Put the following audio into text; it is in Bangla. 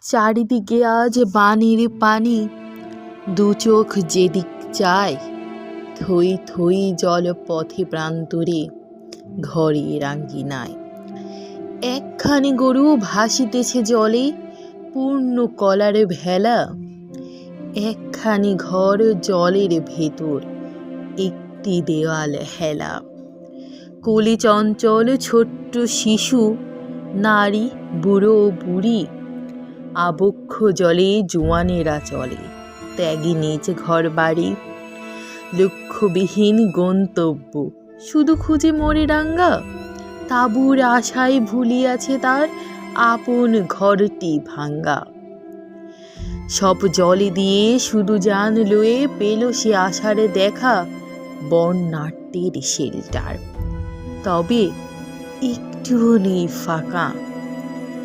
চারিদিকে আজ বানের পানি, দু চোখ যেদিক চায়, থই থই জলপথে প্রান্তরে, ঘরের আঙ্গিনায় একখানি গরু ভাসিতেছে জলে, পূর্ণ কলার ভেলা। একখানি ঘর জলের ভেতর, একটি দেওয়াল হেলা। কোলে চঞ্চল ছোট্ট শিশু, নারী বুড়ো বুড়ি, আবক্ষ জলে জোয়ানেরা চলে, ত্যাগী নিজ ঘর বাড়ি। লক্ষ্যবিহীন গন্তব্য, শুধু খুঁজে মোরে ডাঙ্গা, তাঁবুর আশায় ভুলিয়াছে তার আপন ঘরটি ভাঙ্গা। সব জলে দিয়ে শুধু জান লয়ে পেল সে আশারে দেখা, বর্ণাঢ্যের শেল্টার, তবে একটুও নেই ফাঁকা।